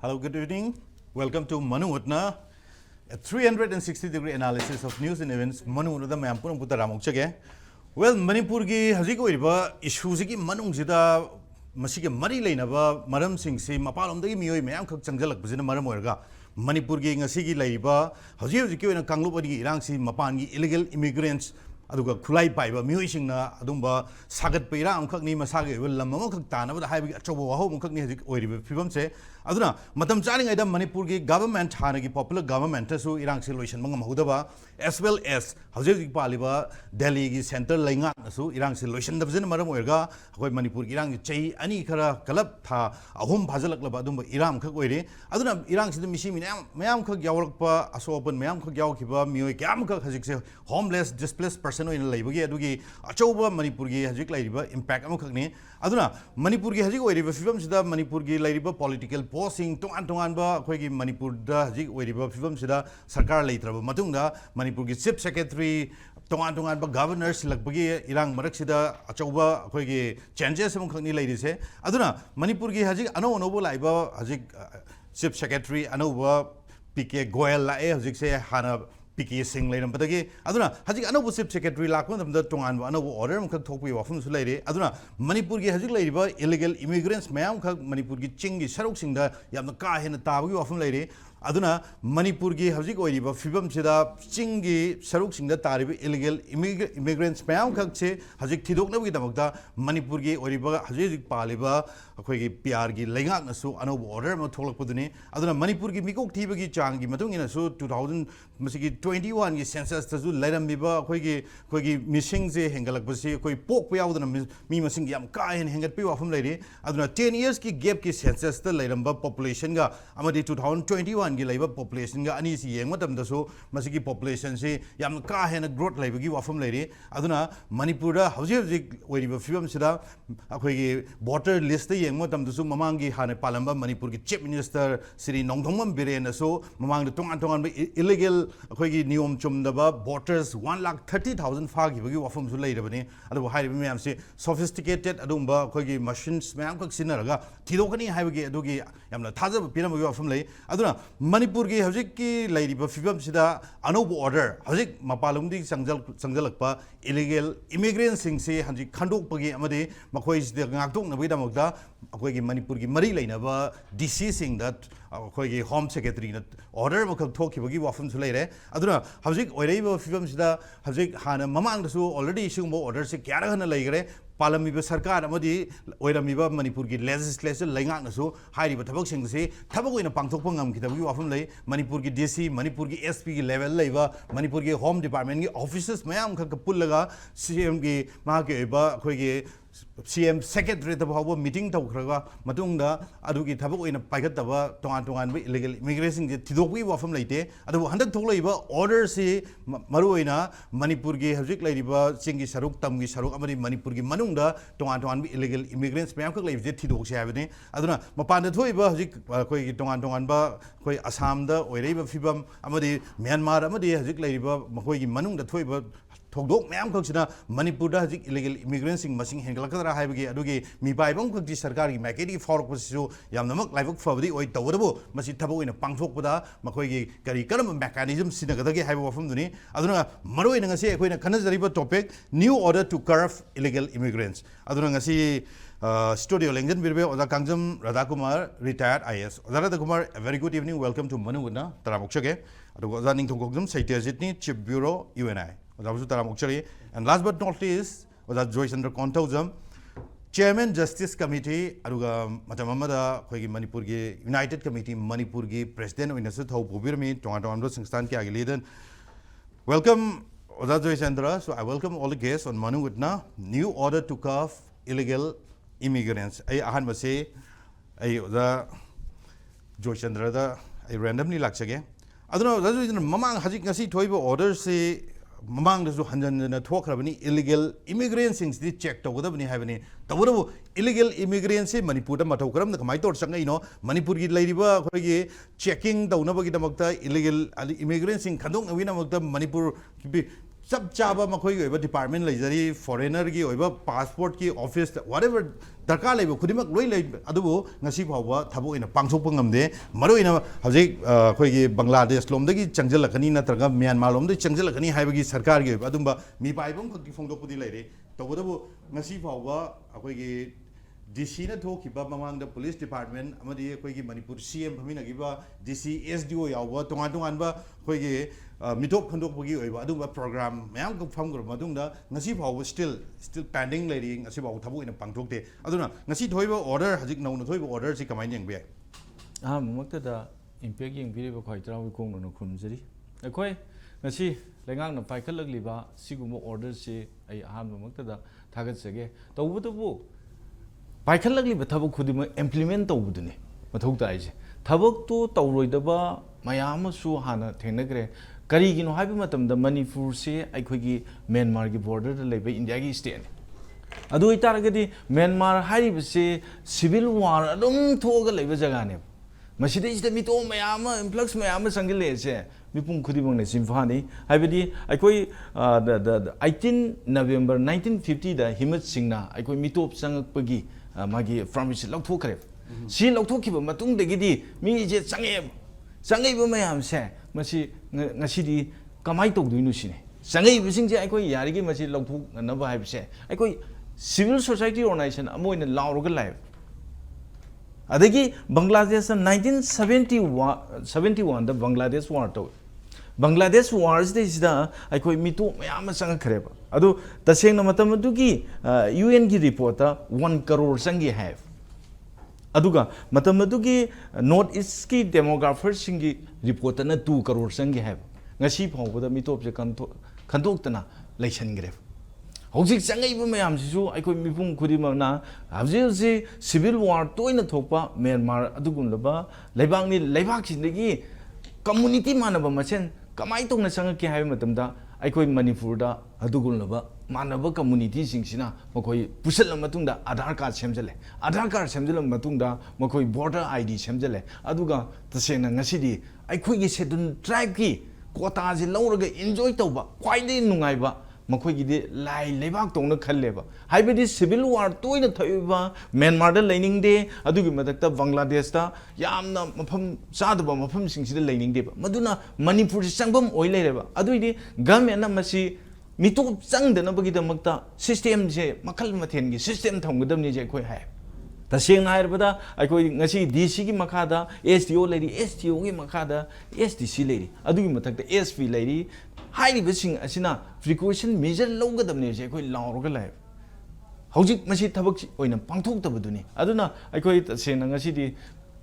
Hello, good evening. Welcome to Manutna, a 360-degree analysis of news and events. Manutna da mayam punong puta ramok chage. Well, Manipur gi haji ko iba issue gi manung jida masige mari leina ba maram sing si mapalom da gi miyoi mayam khak changjalak bajina maram oirga Manipur gi ngasi gi leiba haji ki oina kanglup gi irang si mapan gi illegal immigrants aduga khulai paiba miyoi singna adumba sagat peira amkhak ni masage wel lamma khak tana ba haibi achobo waho amkhak ni haji oiriba phibam se aduna matam charing aida Manipur gi government hana gi popular government su irang solution mangam hudaba as well as haji paliba Delhi gi center lainga su irang solution da bjena maram oirga hoi Manipur gi irang chei ani khara kalap tha ahum bhajalak laba adumba iram khak oire aduna irang sid misi mayam khak yawlakpa asopan mayam khak yawkiba miyoi kyam khak haji se homeless displaced person in laibagi adugi achoba Manipur gi haji laiba impact am khak ni aduna Manipur gi haji oiriba fibam sida Manipur gi laiba political posting tongan ba khoi gi Manipur da haji oiriba fibam sida sarkar leitraba matungda Manipur gi chief secretary tongan ba governors lagbagi irang marak sida achoba khoi gi changes am khakni lairise aduna Manipur gi haji ano bo laiba haji chief secretary ano ba PK Goyal la haji se hana PK Singh Lane Patagi, Aduna, Haji Anobu Chief Secretary Lakman of the Tongan, Anobu order, Topi of Lady, Aduna, Manipurgi Haji Lady, illegal immigrants, Mayam Manipurgi Chingi, Saruk Singh, Yamaka and the Tawi of Lady, Aduna, Manipurgi Haji Goiba, Fibam Sida, Chingi, Saruk Singh, the Taribi, illegal immigrants, Mayam Kakse, Haji Tidokna with Amaka, Manipurgi, Oriba, Haji Paliba, Akwegi Piargi, Lenga, Nasu, Anobu order, Matolapudini, Aduna Manipurgi Miko Tibagi Changi, Matung in a so 2021 की census तजु लेरम बिबा कोई missing जे हेंगलक बसी कोई पोक पे आवदन मी मसिंग याम का हेन हेंगत पे वाफम लेरे अदुना 10 years की गैप की सेंसस त लेरम बा पॉपुलेशन का अमदि 2021 की लेबा पॉपुलेशन का अनि सी येंग मतम दसो मसि की पॉपुलेशन से याम का हेन ग्रोथ लेबा की वाफम लेरे अदुना मणिपुर हौजे हौजे ओइरिबा फिबम सिदा अखोई वोटर लिस्ट येंग मतम दसु ममांग की हाने पालंबा मणिपुर की चीफ मिनिस्टर श्री नोंगथोंगम बिरेन सो ममांग तोंगान तोंगान इलीगल अखोई नियम चुमदबा वोटर्स 1,30,000 फागिबगी वफम सु लेरबनी अदु हाइबे मैम से सोफिस्टिकेटेड अदुंबा अखोई मशीन्स मैम खक सिनरगा थिदोकनी हाइबगी अदुगी यामना थाजब पिरमगी वफम ले अदुना मणिपुर की हजिक की लेरिबा फिबम सिदा अनोबो ऑर्डर हजिक मपालुंगदी संजलकपा इलीगल इमिग्रेंट सिंग से हजिक खंडोकपगी अमदे मखोई सिदा गाक्तोकनबगी दमकदा अखोई मणिपुर की मरी लेनबा डीसी सिंग दा अखोई होम सेक्रेटरी न ऑर्डर मखक थोखिबगी वफम सु लेरे अदुना हजिक ओइरेबा फिबम सिदा हजिक हाना ममांगदसु ऑलरेडी सिंगबो ऑर्डर से क्यारा हना लेगरे पालमीबा सरकार अमदि ओइरमीबा मणिपुर की लेजिस्लेचर लेंगाकनसु हाइरिबा थबक सिंग से थबक ओइना पांगथोकपा ngam वाफम ले मणिपुर की डीसी मणिपुर की एसपी की लेवल लेबा मणिपुर की होम डिपार्टमेंट की ऑफिसर्स मयाम खक पुल्लगा सीएम की माके ओइबा अखोइगे CM Secretary the Power meeting to Kraga, Matunga, Aduki Tabu in a Paikataba, Tongan, illegal immigration, Tidoki Wafam Late, at 100 Tolaiba, orders Maruina, Manipurgi, Hazik Ladiba, Singi Saruk, Tamgi Saruk, Amadi, Manipurgi, Manunda, Tongan, illegal immigrants, Mamka, Tidox Avenue, Aduna, Mapanda Toiba, Zik, Tonganba, Koi Asamda, Oireba Fibam, Amadi, Myanmar, Amadi, Hazik Ladiba, Mahoi Manung, the Toiba. Togdok मैम खक्सिना मणिपुर दा हजिक illegal immigrant सिंग मसिंग हेंगलकदरा हाइबगे अदुगे मिबाइबम खक्ति सरकार की मैकेडी फॉरकपसिसु यामनमक लाइबक फबदी ओइ तवदबो मसि थबो ओइना पांगथोकपदा मखोइगी करी करम mechanism सिनगदगे हाइब वफम दुनी अदुना मरोइना ngasi अखोइना खनजरिबा topic new order to curb illegal immigrants अदुना ngasi स्टूडियो लेंजन बिरबे ओजा कांगजम राधा कुमार रिटायर्ड आईएएस ओजा Radha Kumar very good evening welcome to मनुगुना तरामुक्षगे अदुगा ओजा निंगथोगजम सैत्यजितनी chief bureau UNI and last but not least, Joy Chandra Kontauzam, Chairman Justice Committee, Aruga Matamamada, Manipur United Committee, Manipur President of Inasut Hope Ubirmi, Toronto Singstan Kiagilidan. Welcome, Joy Chandra. So I welcome all the guests on Manu Witna, new order to curb illegal immigrants. I ahan base, I Joy Chandra, I randomly laksage. I don't know, that's reason Mamang Hajik Nasi Toibo orders say. Mamang does Hanjan talk about illegal immigrants since they checked over the have any. The illegal immigrants, Manipur, Matogram, the Kamaito Sanga, Manipur Ladiba, checking the Unabagita illegal immigrants in Kandong, Winamata, Manipur, सब चाबा मखोई ओइबा department लेजरी foreigner की ओइबा passport की office whatever दरकार लेब खुदिमक लोई ले अदुबो ngasi फावबा थबो इन पांगथोकप ngamde मरोइना हजिक अखोइगी Bangladesh लोमदगी चंगजलकनी नत्रगा Myanmar लोमदगी चंगजलकनी हाइबगी सरकार गे अदुबा मी पाइबम खकी फोंदोकपुदी लेरे तबदबो ngasi फावबा अखोइगी DC na thokiba mamangda police department amadi akoigi Manipur CM phaminagiba DC SDO yawa tongan tongan ba akoigi mitop khandok bagi oiba aduma program mayam ko pham gro madungda ngasi phaw still pending lady ngasi phaw thabu ina pangthokte aduna ngasi thoiba order hajik nauna thoiba order si kamai yengbe makta da impact yeng bire ba khoi trawi kong no khumjari akoi ngasi lengang na paikhalak liba sigumo order si ai aham makta da thagat sege tawbutubu पाइखलगली थबक खुदिम implement तौबदुने मथौ ताइजे थबक तो तौरोइदबा मयामसु हाना थेनग्रे करिगिनो highway मतमदा Manipur से अखोगी म्यांमार की बॉर्डर लेबे इंडिया की स्टेट अदु इतारगदी म्यांमार हाइबसे सिविल वार अदुम थोगा लेबे जगाने मसिदैसिदा मितो मयाम इन्फ्लक्स मयाम संगलेसे मिपुं खुदिमंग ने सिम्फानी हाइबेदी अखोई 18 नवंबर 1950 दा हिमत सिंगना अखोई मितोप संगपगी मागी फ्रामिस लौथोखरे सी लौथोखिबा मतुंगदगिदी मीजे चंगेबा मयामसे मसी ngasiदी कमाई तौदुइनु सिने चंगेबसिंजे अखोई यारिगे मसी लौथोनबा हाइबसे अखोई सिविल सोसाइटी ऑर्गेनाइजेशन अमोइना लाउरगा लाइ अदगी बांग्लादेश 1971 दा बांग्लादेश वार तो बांग्लादेश वार सिदा अखोई मितो मयाम चंगखरेबा अदु तसेंग मतम दुगी UN की रिपोर्ट 1 करोड़ संगी है अदुगा मतम दुगी नॉर्थ ईस्ट की डेमोग्राफर सिंगी रिपोर्ट न 2 करोड़ संगी है ngasi phawbada mitop je khandok leisangreb hojik changaiba mayam sisu aikoi mipung khudimana habje civil war toina thokpa Myanmar adugunlaba leibangni leibak sindagi community manaba machen kamai tongna changaki haiba matamda aikoi Manipur da adugunlaba manaba community singsina makoi pusal matungda Aadhaar card semjale matungda makoi voter ID semjale aduga tasena ngasidi aikoi gi schedule tribe ki quota ji lawraga enjoy tawba khwaidai nungaiba मखोइगिदि लाई लेबाक तौना खल्लेबा हाइबेदि civil वार तोइना थयोबा Myanmar दा लेनिंगदे अदुगि मदक्ता बांग्लादेश दा यामना मफम चादबा मफम सिंगसिदा लेनिंगदेबा मदुना मणिपुर संगबम ओइ लेरेबा अदुइदि government ना मसी मितोप चंगदनबगिदमक्ता system जे मखल मथेनगी system थंगदमनि जे खोइ हाय तसेंग हायरबदा अखोइ ngasi DC की मखादा STO लेरी STO की मखादा SDC लेरी अदुगि मथक्ता SP लेरी हाइरिबसिंग असिना precaution major लौगदमने जे कोइ लाउरगा लाइ हौजिक मसी थबक ओइना पांथोक्तबदुनि अदुना अखोइ तसेंग ngasiदि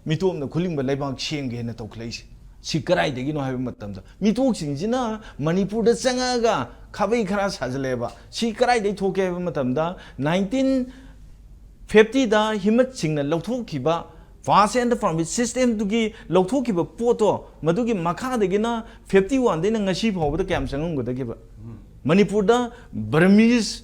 मितोमना खुलिंगबा लेबाक सेंगेना तौखलैसि सि कराइदगिनो हाइबा मतमदा मितोकसिंजिना मणिपुर दा चंगागा खाबै खरा साजलेबा सि कराइदै थोके हाइबा मतमदा 1950 दा हिमत सिंगना लौथोखिबा Fast and from system to give Lotokiba Poto, Maduki Makadagina, 51 then a sheep over the camps and go to give Manipurda, Burmese,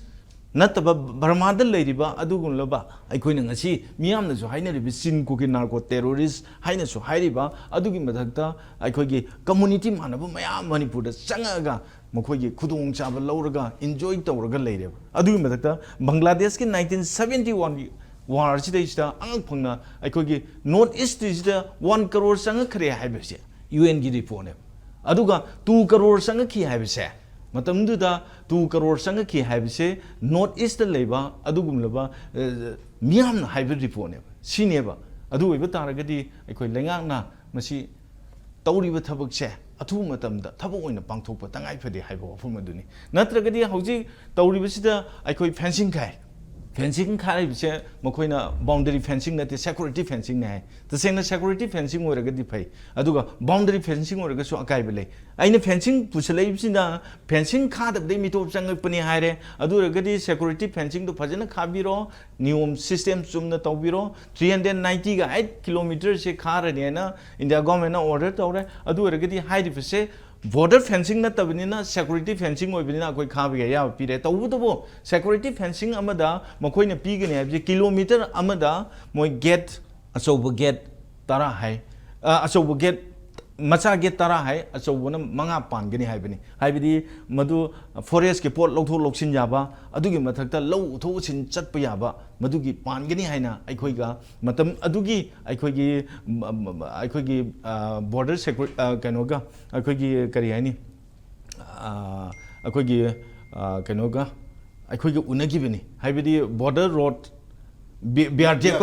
not a Burmada lady, but Adugun Loba. I couldn't see Miam so highly be seen cooking narco terrorists, highness so highly ba, Aduki Madakta, I could get community man of Manipur, Sangaga, Mokogi, Kudung Chaba Loraga, enjoyed the Oraga lady. Aduki Madakta, Bangladesh in 1971. War sida angpangna aikogi north east sida 1 crore sanga khare haibse UN gi report aduga 2 crore sanga ki haibse matamdu da 2 crore sanga ki haibse north east leba adugumlaba miyam na haibe report ne sineba adu oiba taragadi aikoi lengang na masi tawriba thabak se athu matamda thabak oina pangthokpa tangai phade haiba wafum aduni natragadi hauji tawriba sida aikoi fencing kai fencing खारिबसे मखोइना boundary fencing नते security fencing ने तसेना security fencing ओरगदि फै अदुगा boundary fencing ओरगसु अकाइबले आइना fencing पुसलैबिसिना फेंसिंग खादबदे मिटोप चंगपनि हायरे अदुरगदि सिक्योरिटी फेंसिंग दो फजना खाबिरो नियम सिस्टम सुमना तौबिरो 390 ga 8 किलोमीटर से खारनेना इंडिया गवर्नमेंट ऑर्डर तौरे अदुरगदि हाइरिबसे border fencing na tabinina security fencing oibina koi khabiga ya pire tawudo security fencing amada makoi na pigani habje kilometer amada moi gate asobo gate tara hai asobo gate मचागे तरा है अचौबना मंगा पानगनी हाइबनी हाइबदी मधु forest के pot लौथो लौसिन याबा अदुगी मथक्ता लौ उथो सिन चटप याबा मधुगी पानगनी हाइना अखोइगा मतम अदुगी अखोइगी border security कनोगा अखोइगी करी हाइनी अखोइगी कनोगा अखोइगी उनगिबनी हाइबदी border road BRTF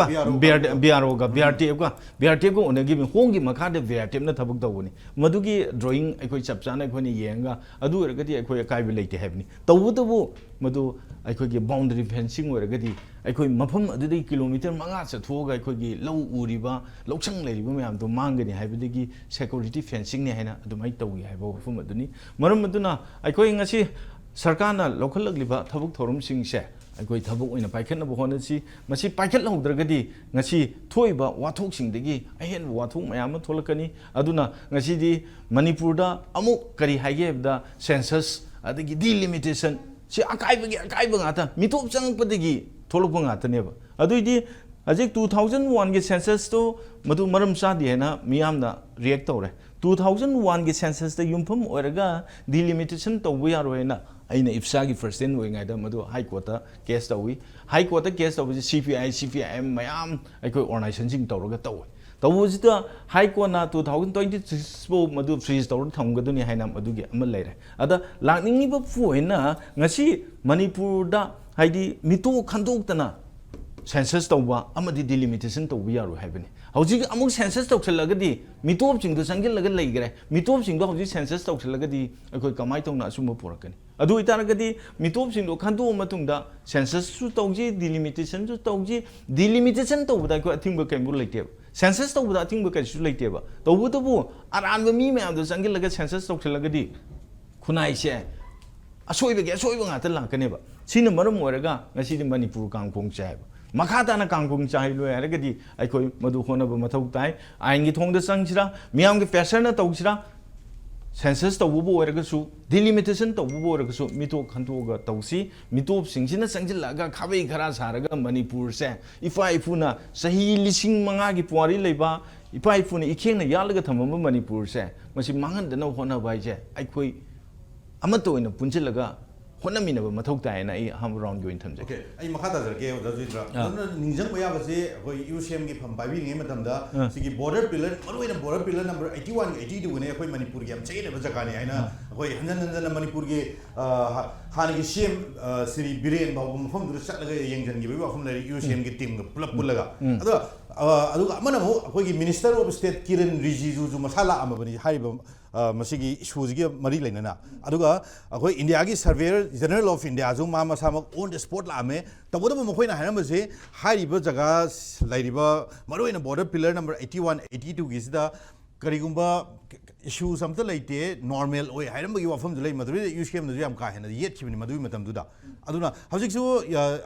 को उनगी होंगी मखाद BRTF न थबक तौबनी मधुगी drawing अखोई चपचाना अखोनी येंगा अदु ओरगदी अखोई अकाइब लेते हैबनी तौबुतबु मधु अखोगी बाउंड्री फेंसिंग ओरगदी अखोई मफम अदुदी किलोमीटर मंगा चथोगा अखोगी लौ उरिबा लौसंग लेरिबा मयाम तो मांगनी हैबदगी सिक्योरिटी फेंसिंग ने हैना अदुमाई तौगी हैबो फम अदुनी मरम मदुना अखोई ngasi सरकारना लौखलगलिबा थबक थोरम सिंगसे अखोई थबक ओइना पाइखनब होनसी मसी पाइखलहौद्रगदी ngasi थोइबा वाथोकसिंगदगी अहेन वाथोक मयाम थोलकनी अदुना ngasi मणिपुरदा अमुक करी हाइगेबदा सेंसस अदगी डिलिमिटेशन सि अकाइबा गाता मिथोप चंगपदगी थोलक गातनेबा अदुइदी अजिक 2001 के सेंसस तो मधु मरम चादी है ना मियामना रिएक्ट तौरे 2001 के सेंसस दा युमफम ओरगा डिलिमिटेशन तौबो यारोयना अइना इफ्सा की फर्स्ट एंड होइङाइदा मधु हाई कोर्ट केस तौई हाई कोर्ट केस तौबि CPIM मयाम अखोइ ऑर्गनाइजेशन सिंग तौरगा तौई तौबुजिदा हाई कोर्ट 2026 बो मधु फ्रीज तौर थमगदुनि हाइना मधुगी अमा लेरे अदा लानिंगिबा फुइना ngasi मणिपुरदा हाइदी मितो खंदोक्तना सेंसस तौबा अमदि डिलिमिटेशन तौबा यारो हाइबनि हौजिक अमुक सेंसस तौखलगदि मितोप सिंगदो संगिलग लैगरे मितोप सिंगदो हौजिक सेंसस तौखलगदि अखोइ कमाइ तौना असुम पुरकनि अदु इतारगदि मितोप सिंगदो खंदो मतुंगदा सेंसस सु तौजी डिलिमिटेशन सु तौजी डिलिमिटेशन तौबदा को अथिंग कैमबु लैतेब सेंसस तौबदा अथिंग कैसु लैतेब तौबुतबु अरानब मी मयामदो संगिलग सेंसस तौखलगदि खुनाइसे असोइबगे असोइबा गाता लाकनेबा सिन मरम ओरगा ngasi मणिपुर कांगकोंग चाइबा मखाताना कांगकोंग चाइलो यारगदि अखोइ मधु होनब मथौ ताइ आइनगी थोंगदा संगसिरा मियामगे प्रेशरना तौसिरा सेंसस तौबो ओरगसु डिलिमिटेशन तौबो ओरगसु मितो खंतोगा तौसी मितोप सिंगसिना संगजिलागा खाबै खरा सारगा मणिपुर से इफा इफुना सही लिसिंग मंगा की पुआरी लेबा इफा इफुना इखेंना यालगा थमम मणिपुर से मसि मांगनदना होना बाइजे अखोइ अमतो ओइना पुंजिलगा होनमिनब मथौ तायना आई हम राउंड गोइन थमजे ओके आई मखाता जरके दजुद्रा निंजंग बयाबसे होय यूसीएम की फम पाइबिंग मतमदा सिगी बॉर्डर पिलर मरोइना बॉर्डर पिलर नंबर 81 82 ने होय मणिपुर की हम चेने जगाने आइना होय हंजन हंजन मणिपुर के हानि की सीएम श्री बिरेन बाबू मफम दुर चलगा यंगजन की बाबू हम यूसीएम की टीम पुलप पुलगा अदो अदुगा अमनमो होय मिनिस्टर ऑफ स्टेट किरण रिजिजू जु मसाला अमबनी हाइबो मसीगी इशूज़गी मरी लेना अदुगा अखोई इंडिया की सर्वेयर जनरल ऑफ इंडिया जो मा मसामक ऑन द स्पॉट लामे तबोदब मखोइना हाइरमसे हाइरिबा जगह लाइरिबा मरोइना बॉर्डर पिलर नंबर 81 82 की सिदा करिगुंबा इशूज अमता लेते नॉर्मल ओय हाइरमगी वाफम जुलै मदुरी यूसीएम दु याम का हेना येतखिबनि मदुई मतमदुदा अदुना हजिकसु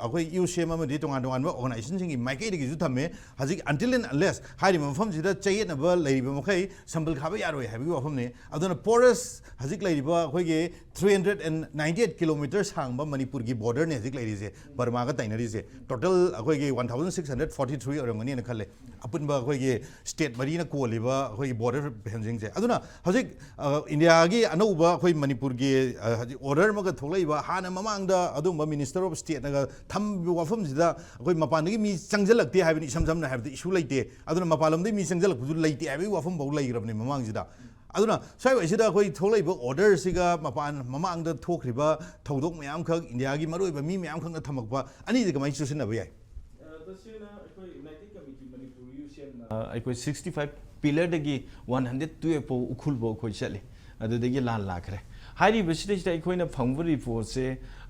अखोई यूसीएम अमदि तोंगान तोंगान ऑर्गनाइजेशन सिंगी माइकेदगी जु थमे हजिक अंटिल एंड अनलेस हाइरि मफम सिदा चयेनबा लैरिबा मखै संबल खाबा यारोय हाइबि वाफमने अदुना पोरस हजिक लैरिबा अखोइगे 398 किलोमीटर सांगबा मणिपुर की बॉर्डर ने हजिक लैरिसे बर्मा का ताइनरिसे टोटल अखोइगे 1643 ओरंगनी न खले अपुनबा अखोइगे स्टेट मरीना कोलिबा अखोइगे बॉर्डर फेंसिंग से अदुना हजिक इंडिया की अनौबा अखोइ मणिपुर की ऑर्डर मग थोलैबा हाना ममांगदा अदुम मिनिस्टर ऑफ स्टेट नगा थम वाफम सिदा अखोइ मपानगी मी चंगजलक्ते हाइबनि इसम समना हाइबदि इशू लैते अदुना मपालमदि मी चंगजलकबु लैते हाइबि वाफम बौ लैग्रबनि ममांगसिदा अदुना साइवैसिदा अखोइ थोलैबा ऑर्डर सिगा मपान ममांगदा थोख्रिबा थौदोक मयाम खक इंडिया की मरोइबा मी मयाम खंगना थमकबा अनि दि कमाइ चुसिनबा याय तसिना अखोइ यूनाइटेड कमिटी मणिपुर यूसीएम अखोइ 65 पिलर दगी 112 पो उखुलबो अखोइ चले अदुदगी लान लाखरे हाइरि बसिदैसिदा अखोइना फंगबो रिपोर्ट से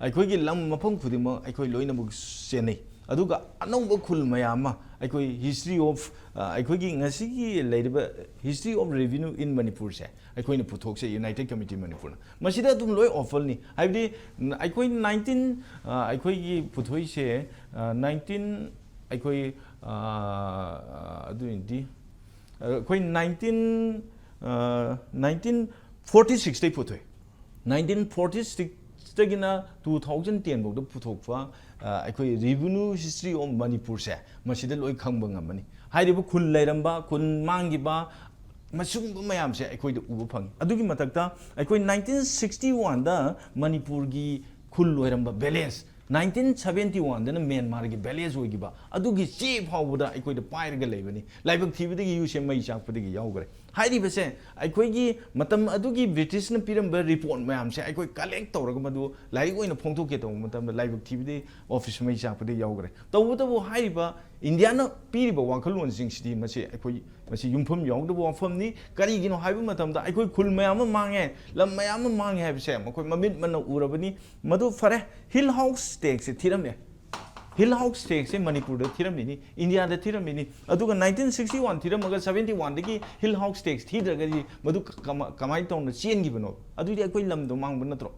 अखोइगी लम मफम खुदिम अखोइ लोइनबुक सेनै अदुगा अनौबो खुल मयामा अखोइ हिस्ट्री ऑफ अखोइगी ngasiगी लेरिबा history of revenue in Manipur से अखोइना पुथोक से यूनाइटेड कमिटी मणिपुर मसिदा तुम लोय ऑफल नि हाइबदि अखोइ 19 अखोइगी पुथोइ से 19 अखोइ अदुइदि अखोइ 1946 दे पुथोइ 1946 तगिना 2010 बोग पुथोकफा अखोइ रेवेन्यू हिस्ट्री ऑफ मणिपुर से मसिदा लोय खंग बंगमनी हाइरिबो खुल लेरंबा खुन मांगिबा ꯃꯁꯨꯡꯕ ꯃꯌꯥꯝꯁꯦ ꯑꯩꯈꯣꯏꯗ ꯎꯕ ꯐꯪꯉꯤ ꯑꯗꯨꯒꯤ ꯃꯊꯛꯇ ꯑꯩꯈꯣꯏ 1961ꯗ ꯃꯅꯤꯄꯨꯔꯒꯤ ꯈꯨꯜ ꯑꯣꯏꯔꯝꯕ ꯚꯤꯂꯦꯖ 1971ꯗꯅ ꯃ꯭ꯌꯥꯟꯃꯥꯔꯒꯤ ꯚꯤꯂꯦꯖ ꯑꯣꯏꯈꯤꯕ ꯑꯗꯨꯒꯤ ꯆꯦ ꯐꯥꯎꯕꯗ ꯑꯩꯈꯣꯏꯗ ꯄꯥꯏꯔꯒ ꯂꯩꯕꯅꯤ ꯂꯥꯏꯕꯛ ꯊꯤꯕꯗꯒꯤ ꯌꯨꯁꯦ ꯃꯩ ꯆꯥꯛꯄꯗꯒꯤ ꯌꯥꯎꯈ꯭ꯔꯦ ꯍꯥꯏꯔꯤꯕꯁꯦ ꯑꯩꯈꯣꯏꯒꯤ ꯃꯇꯝ ꯑꯗꯨꯒꯤ ꯕ꯭ꯔꯤꯇꯤꯁꯅ ꯄꯤꯔꯝꯕ ꯔꯤꯄꯣꯔꯠ ꯃꯌꯥꯝꯁꯦ ꯑꯩꯈꯣꯏ ꯀꯂꯦꯛ ꯇꯧꯔꯒ ꯃꯗꯨ ꯂꯥꯏꯔꯤꯛ ꯑꯣꯏꯅ ꯐꯣꯡꯗꯣꯛꯀꯦ ꯇꯧꯕ ꯃꯇꯝꯗ ꯂꯥꯏꯕꯛ ꯊꯤꯕꯗꯒꯤ ꯑꯣꯐꯤꯁ ꯃꯩ ꯆꯥꯛꯄꯗꯒꯤ ꯌꯥꯎꯈ꯭ꯔꯦ ꯇꯧꯕꯇꯕꯨ ꯍꯥꯏꯔꯤꯕ ꯏꯟꯗꯤꯌꯥꯅ ꯄꯤꯔꯤꯕ ꯋꯥꯈꯜꯂꯣꯟꯁꯤꯡꯁꯤꯗꯤ ꯃꯁꯤ ꯌꯨꯝꯐꯝ ꯌꯥꯎꯗꯕ ꯋꯥꯐꯝꯅꯤ ꯀꯔꯤꯒꯤꯅꯣ ꯍꯥꯏꯕ ꯃꯇꯝꯗ ꯑꯩꯈꯣꯏ ꯈꯨꯜ ꯃꯌꯥꯝ ꯑꯃ ꯃꯥꯡꯉꯦ ꯂꯝ ꯃꯌꯥꯝ ꯑꯃ ꯃꯥꯡꯉꯦ ꯍꯥꯏꯕꯁꯦ ꯃꯈꯣꯏ ꯃꯃꯤꯠ ꯃꯟꯅ ꯎꯔꯕꯅꯤ ꯃꯗꯨ ꯐꯔꯦ ꯍꯤꯜ ꯍꯥꯎꯁ ꯇꯦꯛꯁꯁꯦ ꯊꯤꯔꯝꯃꯦ ꯍꯤꯜ ꯍꯥꯎꯁ ꯇꯦꯛꯁꯁꯦ ꯃꯅꯤꯄꯨꯔꯗ ꯊꯤꯔꯝꯃꯤꯅꯤ ꯏꯟꯗꯤꯌꯥꯗ ꯊꯤꯔꯝꯃꯤꯅꯤ ꯑꯗꯨꯒ 1961 ꯊꯤꯔꯝꯃꯒ 71ꯗꯒꯤ హిꯜ ꯍꯥꯎꯁ ꯇꯦꯛꯁ ꯊꯤꯗ꯭ꯔꯒꯗꯤ ꯃꯗꯨ ꯀꯃꯥꯏꯅ ꯇꯧꯅ ꯆꯦꯟꯈꯤꯕꯅꯣ ꯑꯗꯨꯗꯤ ꯑꯩꯈꯣꯏ ꯂꯝꯗꯣ ꯃꯥꯡꯕ ꯅꯠꯇ꯭ꯔꯣ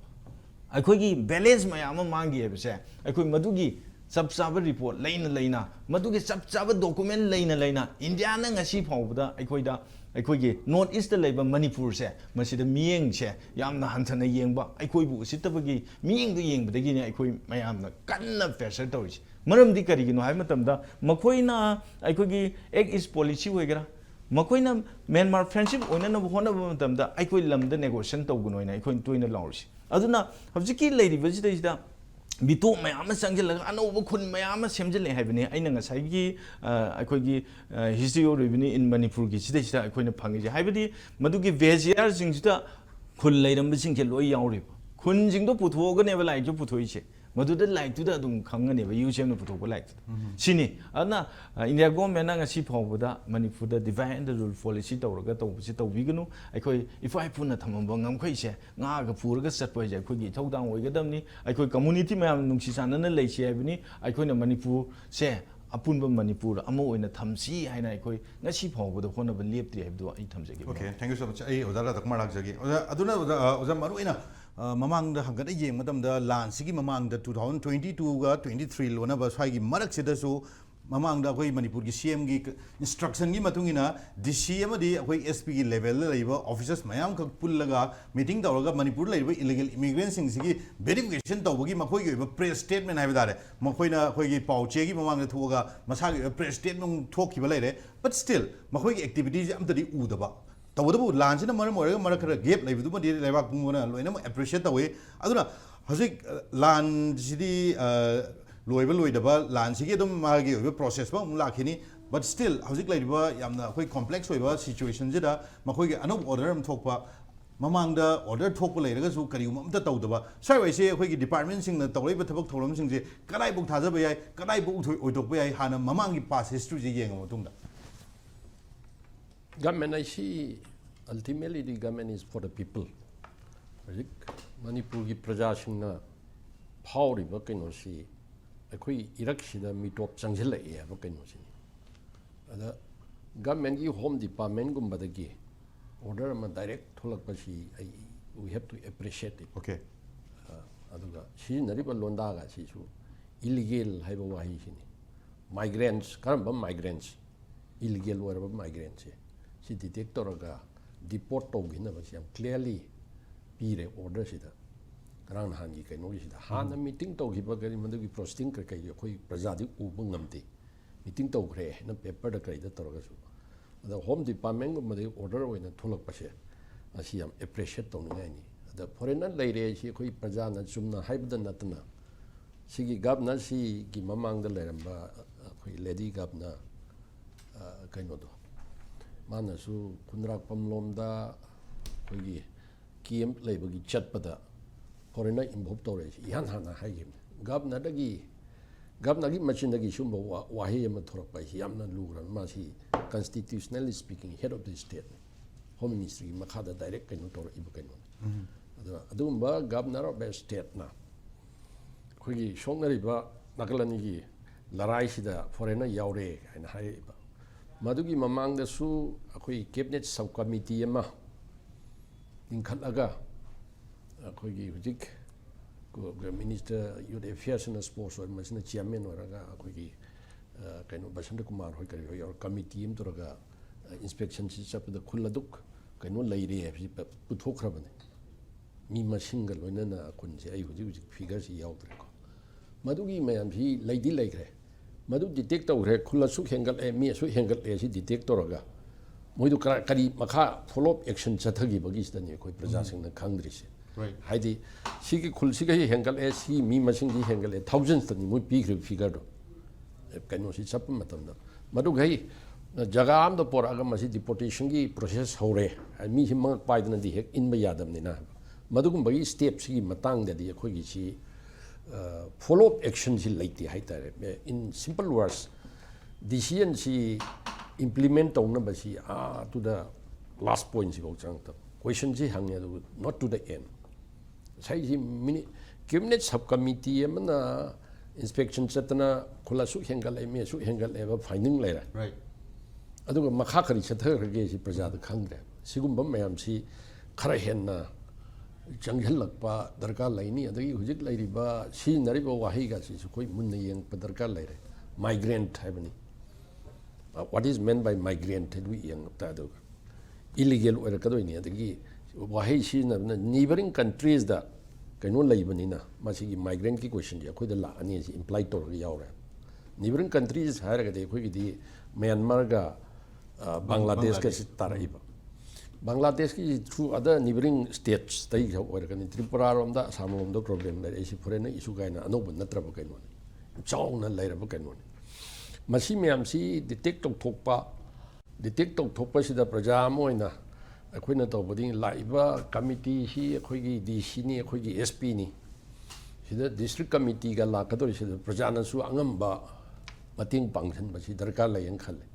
ꯑꯩꯈꯣꯏꯒꯤ ꯚꯤꯂꯦꯖ ꯃꯌꯥꯝ ꯑꯃ ꯃꯥꯡꯈꯤ ꯍꯥꯏꯕꯁꯦ ꯑꯩꯈꯣꯏ ꯃꯗꯨꯒꯤ ꯆꯞ ꯆꯥꯕ ꯔꯤꯄꯣꯔꯠ ꯂꯩꯅ ꯃꯗꯨꯒꯤ ꯆꯞ ꯆꯥꯕ ꯗꯣꯀꯨꯃꯦꯟ ꯂꯩꯅ ꯏꯟꯗꯤꯌꯥꯅ ꯉꯁꯤ ꯐꯥꯎꯕꯗ ꯑꯩꯈꯣꯏꯒꯤ ꯅꯣꯔꯠ ꯏꯁꯇ ꯂꯩꯕ ꯃꯅꯤꯄꯨꯔꯁꯦ ꯃꯁꯤꯗ ꯃꯤꯠꯌꯦꯡꯁꯦ ꯌꯥꯝꯅ ꯍꯟꯊꯅ ꯌꯦꯡꯕ ꯑꯩꯈꯣꯏꯕꯨ ꯎꯁꯤꯠꯇꯕꯒꯤ ꯃꯤꯠꯌꯦꯡꯗꯨ ꯌꯦꯡꯕꯗꯒꯤꯅꯦ ꯑꯩꯈꯣꯏ ꯃꯌꯥꯝꯅ ꯀꯟꯅ ꯄ꯭ꯔꯦꯁꯔ ꯇꯧꯔꯤꯁꯦ ꯃꯔꯝꯗꯤ ꯀꯔꯤꯒꯤꯅꯣ ꯍꯥꯏꯕ ꯃꯇꯝꯗ ꯃꯈꯣꯏꯅ ꯑꯩꯈꯣꯏꯒꯤ ꯑꯦꯛ ꯏꯁ ꯄꯣꯂꯤꯁꯤ ꯑꯣꯏꯒꯦꯔꯥ ꯃꯈꯣꯏꯅ ꯃ꯭ꯌꯥꯟꯃꯥꯔ ꯐ꯭ꯔꯦꯟꯁꯤꯞ ꯑꯣꯏꯅꯅꯕ ꯍꯣꯠꯅꯕ ꯃꯇꯝꯗ ꯑꯩꯈꯣꯏ ꯂꯝꯗ ꯅꯦꯒꯣꯁꯤꯌꯦꯁꯟ ꯇꯧꯒꯅꯣ ꯍꯥꯏꯅ ꯑꯩꯈꯣꯏꯅ ꯇꯣꯏꯅ ꯂꯥꯎꯔꯤꯁꯤ ꯑꯗꯨꯅ ꯍꯧꯖꯤꯛꯀꯤ ꯂꯩꯔꯤꯕꯁꯤꯗꯩꯁꯤꯗ ꯃꯤꯇꯣꯞ ꯃꯌꯥꯝ ꯑꯃ ꯆꯪꯁꯤꯜꯂꯒ ꯑꯅꯧꯕ ꯈꯨꯟ ꯃꯌꯥꯝ ꯑꯃ ꯁꯦꯝꯖꯤꯜꯂꯦ ꯍꯥꯏꯕꯅꯤ ꯑꯩꯅ ꯉꯁꯥꯏꯒꯤ ꯑꯩꯈꯣꯏꯒꯤ ꯍꯤꯁꯇ꯭ꯔꯤ ꯑꯣꯐ ꯔꯤꯚꯤꯅ꯭ꯌꯨ ꯏꯟ ꯃꯅꯤꯄꯨꯔꯒꯤ ꯁꯤꯗꯩꯁꯤꯗ ꯑꯩꯈꯣꯏꯅ ꯐꯪꯉꯤꯁꯦ ꯍꯥꯏꯕꯗꯤ ꯃꯗꯨꯒꯤ ꯚꯦꯖꯤꯌꯥꯔꯁꯤꯡꯁꯤꯗ ꯈꯨꯜ ꯂꯩꯔꯝꯕꯁꯤꯡꯁꯦ ꯂꯣꯏ ꯌꯥꯎꯔꯤꯕ ꯈꯨꯟꯁꯤꯡꯗꯣ ꯄꯨꯊꯣꯛꯑꯒꯅꯦꯕ ꯂꯥꯏꯔꯤꯛꯁꯨ ꯄꯨꯊꯣꯛꯏꯁꯦ ꯃꯗꯨꯗ ꯂꯥꯏꯔꯤꯛꯇꯨꯗ ꯑꯗꯨꯝ ꯈꯪꯒꯅꯦꯕ ꯌꯨꯁꯦꯝꯅ ꯄꯨꯊꯣꯛꯄ ꯂꯥꯏꯔꯤꯛꯇꯨꯗ ꯁꯤꯅꯤ ꯑꯗꯨꯅ ꯏꯟꯗꯤꯌꯥ ꯒꯣꯔꯃꯦꯟꯅ ꯉꯁꯤ ꯐꯥꯎꯕꯗ ꯃꯅꯤꯄꯨꯔꯗ divine and the rule policy ꯇꯧꯔꯒ ꯇꯧꯕꯁꯤ ꯇꯧꯕꯤꯒꯅꯨ ꯑꯩꯈꯣꯏ ꯏꯄꯥ ꯏꯄꯨꯅ ꯊꯝꯃꯝꯕ ꯉꯝꯈꯩꯁꯦ ꯉꯥꯛꯑꯒ ꯄꯨꯔꯒ ꯆꯠꯄ ꯍꯥꯏꯁꯦ ꯑꯩꯈꯣꯏꯒꯤ ꯏꯊꯧꯗꯥꯡ ꯑꯣꯏꯒꯗꯕꯅꯤ ꯑꯩꯈꯣꯏ ꯀꯝꯃꯨꯅꯤꯇꯤ ꯃꯌꯥꯝ ꯅꯨꯡꯁꯤ ꯆꯥꯟꯅꯅ ꯂꯩꯁꯤ ꯍꯥꯏꯕꯅꯤ ꯑꯩꯈꯣꯏꯅ ꯃꯅꯤꯄꯨꯔꯁꯦ ꯑꯄꯨꯟꯕ ꯃꯅꯤꯄꯨꯔ ꯑꯃ ꯑꯣꯏꯅ ꯊꯝꯁꯤ ꯍꯥꯏꯅ ꯑꯩꯈꯣꯏ ꯉꯁꯤ ꯐꯥꯎꯕꯗ ꯍꯣꯠꯅꯕ ꯂꯦꯞꯇ꯭ꯔꯤ ꯍꯥꯏꯕꯗꯨ ꯑꯩ ꯊꯝꯖꯒꯦ ꯑꯣꯀꯦ ꯊꯦꯡꯛ ꯌꯨ ꯁꯣ ꯃꯆ ꯑꯩ ꯑꯣꯖꯥ ꯔꯥꯙꯥꯀꯨꯃꯥꯔ ꯂꯥꯛꯆꯒꯦ ꯑꯗꯨꯅ ꯑꯣꯖꯥ ꯃꯔꯨꯑꯣꯏꯅ ꯃꯃꯥꯡꯗ ꯍꯪꯒꯠꯅ ꯌꯦꯡꯕ ꯃꯇꯝꯗ ꯂꯥꯟꯁꯤꯒꯤ ꯃꯃꯥꯡꯗ 2022ꯒ 23 ꯂꯣꯟꯅꯕ ꯁ꯭ꯋꯥꯏꯒꯤ ꯃꯔꯛꯁꯤꯗꯁꯨ ꯃꯃꯥꯡꯗ ꯑꯩꯈꯣꯏ ꯃꯅꯤꯄꯨꯔꯒꯤ CMꯒꯤ ꯏꯟꯁꯇ꯭ꯔꯛꯁꯟꯒꯤ ꯃꯇꯨꯡ ꯏꯟꯅ DC ꯑꯃꯗꯤ ꯑꯩꯈꯣꯏ SPꯒꯤ ꯂꯦꯚꯦꯜꯗ ꯂꯩꯕ ꯑꯣꯐꯤꯁꯔꯁ ꯃꯌꯥꯝꯈꯛ ꯄꯨꯜꯂꯒ ꯃꯤꯇꯤꯡ ꯇꯧꯔꯒ ꯃꯅꯤꯄꯨꯔꯗ ꯂꯩꯔꯤꯕ ꯏꯂꯤꯒꯦꯜ ꯏꯃꯤꯒ꯭ꯔꯦꯟꯁꯤꯡꯁꯤꯒꯤ ꯚꯦꯔꯤꯐꯤꯀꯦꯁꯟ ꯇꯧꯕꯒꯤ ꯃꯈꯣꯏꯒꯤ ꯑꯣꯏꯕ ꯄ꯭ꯔꯦꯁ ꯁ꯭ꯇꯦꯠꯃꯦꯟ ꯍꯥꯏꯕ ꯇꯥꯔꯦ ꯃꯈꯣꯏꯅ ꯑꯩꯈꯣꯏꯒꯤ ꯄꯥꯎꯆꯦꯒꯤ ꯃꯃꯥꯡꯗ ꯊꯣꯛꯑꯒ ꯃꯁꯥꯒꯤ ꯑꯣꯏꯕ ꯄ꯭ꯔꯦꯁ ꯁ꯭ꯇꯦꯠꯃꯦꯟ ꯊꯣꯛꯈꯤꯕ ꯂꯩꯔꯦ ꯕꯠ ꯁ꯭ꯇꯤꯜ ꯃꯈꯣꯏꯒꯤ ꯑꯦꯛꯇꯤꯚꯤꯇꯤꯁꯦ ꯑꯝꯇꯗꯤ ꯎꯗꯕ ꯇꯧꯕꯇꯕꯨ ꯂꯥꯟꯁꯤꯅ ꯃꯔꯝ ꯑꯣꯏꯔꯒ ꯃꯔꯛ ꯈꯔ ꯒꯦꯞ ꯂꯩꯕꯗꯨꯃꯗꯤ ꯂꯩꯕꯥꯛ ꯄꯨꯝꯕꯅ ꯂꯣꯏꯅꯃꯛ ꯑꯦꯄ꯭ꯔꯤꯁꯤꯌꯦꯠ ꯇꯧꯏ ꯑꯗꯨꯅ ꯍꯧꯖꯤꯛ ꯂꯥꯟꯁꯤꯗꯤ ꯂꯣꯏꯕ ꯂꯣꯏꯗꯕ ꯂꯥꯟꯁꯤꯒꯤ ꯑꯗꯨꯝ ꯃꯥꯒꯤ ꯑꯣꯏꯕ ꯄ꯭ꯔꯣꯁꯦꯁ ꯑꯃꯨꯛ ꯂꯥꯛꯈꯤꯅꯤ ꯕꯠ ꯁ꯭ꯇꯤꯜ ꯍꯧꯖꯤꯛ ꯂꯩꯔꯤꯕ ꯌꯥꯝꯅ ꯑꯩꯈꯣꯏ ꯀꯣꯝꯄ꯭ꯂꯦꯛꯁ ꯑꯣꯏꯕ ꯁꯤꯆꯨꯋꯦꯁꯟꯁꯤꯗ ꯃꯈꯣꯏꯒꯤ ꯑꯅꯧꯕ ꯑꯣꯔꯗꯔ ꯑꯃ ꯊꯣꯛꯄ ꯃꯃꯥꯡꯗ ꯑꯣꯔꯗꯔ ꯊꯣꯛꯄ ꯂꯩꯔꯒꯁꯨ ꯀꯔꯤꯒꯨꯝꯕ ꯑꯝꯇ ꯇꯧꯗꯕ ꯁ꯭ꯋꯥꯏꯋꯥꯏꯁꯦ ꯑꯩꯈꯣꯏꯒꯤ ꯗꯤꯄꯥꯔꯠꯃꯦꯟꯁꯤꯡꯅ ꯇꯧꯔꯛꯏꯕ ꯊꯕꯛ ꯊꯧꯔꯝꯁꯤꯡꯁꯦ ꯀꯗꯥꯏꯐꯥꯎ ꯊꯥꯖꯕ ꯌꯥꯏ ꯀꯗꯥꯏꯐꯥꯎ ꯑꯣꯏꯊꯣꯛꯄ ꯌꯥꯏ ꯍꯥꯟꯅ ꯃꯃꯥꯡꯒꯤ ꯄꯥꯁ ꯍꯤꯁꯇ꯭ꯔꯤꯁꯦ ꯌꯦꯡꯉ ꯃꯇꯨꯡꯗ Government, I see, ultimately the government is for the people. Manipuri Praja Singna, Power Bakenosi, a quay Irakshida meet up Sangela air Bakenosi. The government give home department Gumbadagi, order a direct Tolakashi, we have to appreciate it. Okay. Aduga, she Nariba Londaga, she illegal Haibawahi. Migrants, Karamba migrants, illegal whatever migrants. She detector deport togina was clearly pire order sida. Ran hangi can notice the Han meeting to give a very mother prosting cracky, Prazadi Ubungamti. Meeting to gray, no paper the credit torgasu. The home department of the order when a tolok pashe, as she am appreciate on any. The foreigner lady, she could Prazana Sumna Hybda Natana. She gabna, she give among the leramba, lady gabna Kainodo. Manasu Kunrak Pamlomda, Kiem Labagi Chatpada, foreigner involved storage, Yanhana Hagim, Gabnadagi, Gabnagi Machinagi Shumbo, Wahim Torpa, Yamna Luran, Masi, constitutionally speaking, head of the state, Home Ministry, Makada direct and Notor Ibukanon. Adumba, Governor of the state now. Quiggy Shonariba, Nakalanigi, Laraishida, foreigner Yaure, and Haiba. Madugi Mamang the Su, a cabinet subcommittee, in Kalaga, a quiggy Minister, Youth Affairs and Sports, or Masina Chairman, or a quiggy kind of Basandakumar, or committee to Raga inspection up the Kuladuk, can no lady put Hokraban. Me single when I couldn't say I would figures he out. Madugi may am he lady like her. Madu detector Kula Suk Hengal and me Suk Hengal as he detector. मोइदो करी मखा follow up action चथगिबगिसदनी अखोई प्रजासिंग खंगद्रिसे हाइदि सिगी खुलसिगा हेंगल सी मी मसिंग जी हेंगल thousands तनी मोइ पीग्रे figure दो कनो सी चप मतम मदु गई जगह आम दो पोरागा मसी डिपोर्टेशन की प्रोसेस होरे मी हि मंग पाइदना दी हेक इनबा यादमनिना मदुगुंबगी स्टेप सिगी मतंग ददी अखोगी सी फॉलो अप एक्शन सी लेती हाइतारे इन सिंपल वर्ड्स डिसीजन सी implement tongna basi to the last point si bok chang ta question ji hang ya not to the end sai ji mini cabinet subcommittee amana inspection chatna khula su hengal ai me su hengal eba finding laira right aduga makha kari chatha ge si praja da khangre sigumba mayam si khara henna janghal lakpa darka laini adagi hujik lairiba si nariba wahi ga si koi munna yeng pa darka laire migrant habani what is meant by migrant we yang ta do illegal or kadoi adagi wahi si na neighboring countries da kaino laibani na masi gi migrant ki question ya khoi da la ani si imply to ga yaw neighboring countries har ga de khoi gi di Myanmar ga Bangladesh ka si tarai ba Bangladesh ki through other neighboring states tai ga or ga ni Tripura rom da Assam rom da problem la isi foreign issue ga na anob na tra ba kaino chong na lai ra ba kaino Masih ma'am से detect तौथोप से प्रजा Moina अखोइना तौबदी Laiba committee ही अखोइगी DC नि अखोइगी SP नि सिदा district committee गा लाकदोरि सिदा प्रजानसु अंगम्बा मतिंग पांगसन बसी दरकार लयन खले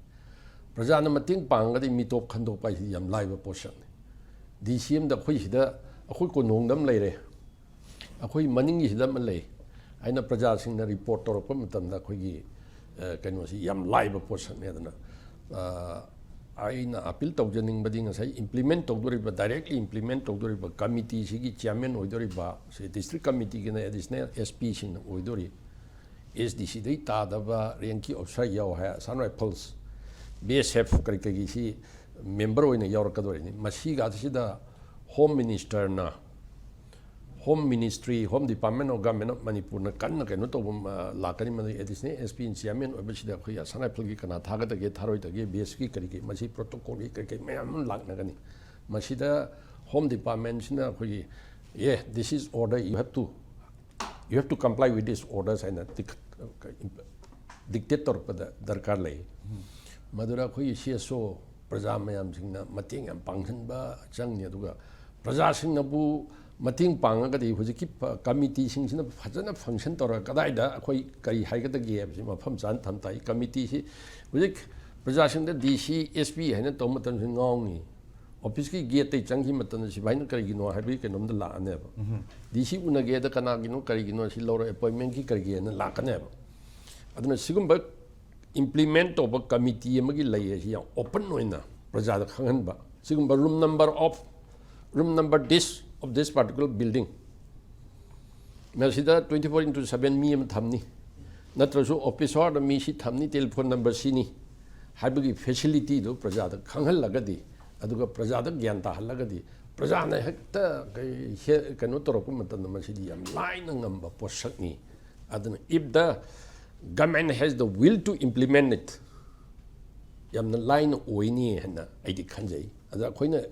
प्रजाना मतिंग पांगदि मिटोप खंदोपा सि यम लाइबा पोषण डीसीएम दा अखोइ सिदा अखोइ कोनोंगदम लैरे अखोइ मनिंगी सिदा मन लै आइना प्रजा सिंगना रिपोर्ट तौरप मतमदा अखोइगी कहीं यम लाइव पोर्सन अना अपील तौजनिंग इम्प्लीमेंट तौदरीब डायरेक्टली इम्प्लीमेंट तौदरीब कमिटी की चेयरमैन से डिस्ट्रिक्ट कमिटी की एडिशनल एसपी सिंह एसडीसी तादब रैंक की ऑफिसर याव है असम राइफल्स BSF कई कई मेंबर यौरकदोरीनी home minister home ministry home department of government of Manipur कन्न कनो तब लाकनी एडिशनल एसपी चेयरमैन अखोई असम राइफल की कना थागदगे थारोइदगे BS की करी कई प्रोटोकॉल की कई मैम लाकनगनी होम डिपार्टमेंट अखोई ये this is order you have to comply with this orders है डिक्टेट तौरपद दरकार ले मधुरा अखोई CSO प्रजा मैम मतेंग याम पांगसनबा चंगनी अदुगा प्रजा सिंगनबु मतिंग पांगगदी हुजिकी कमिटी सिंगसिना फजन फंक्शन तौर कदाइदा अखोई कई हाइगदगे है मफम जान थमताई कमिटी से हुजिक प्रजासिंग DC SP है तो मतन सिंगाउनी ऑफिस की गेट तै चंगी मतन सिबाइन करिगिनो हाइबि केनोम द लाने DC उनगे द कनागिनो करिगिनो सि लौर अपॉइंटमेंट की करिगे न लाकने अदुना सिगुम इम्प्लीमेंट तौब कमिटी अमगी लैये सि ओपन ओइना प्रजा द खंगनबा सिगुम room number this of this particular building Mesida 24/7 mi thamni natrasu officer da mi si thamni telephone number sini haibagi facility do praja da khanghal lagadi aduga praja da gyan ta halagadi praja na hekta kano torok matan masidi yam line ngamba posakni adana if the government has the will to implement it yam na line oini hena aidi khanjai ada khoina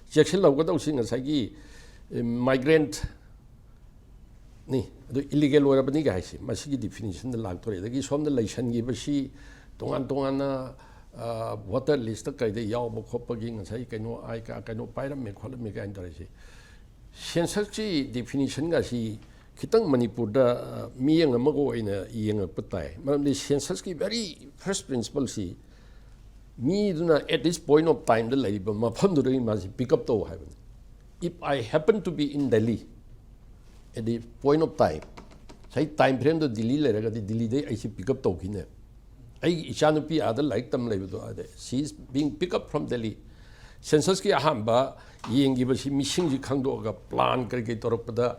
Jackson Logadosing as I migrant ni illegal or abani guys, Masiki definition the lactory. The gives from the Lation give a she, Tongan water list, the Yao Copaging, and say, Cano, I cano pyram make column make interest. Sensachi definition as he Kitang Manipur, me and a mago in a young putai. Madam, the Sensachi very first principle see. Me do not at this point of time the lady, but my pondering must pick up the heaven. If I happen to be in Delhi at the point of time, say time frame the Delhi later the Delhi day I see pick up token. I Ishanupi other like them label. She is being picked up from Delhi. Sensaski Ahamba, ying give us missing the Kandoga plan cricketer of the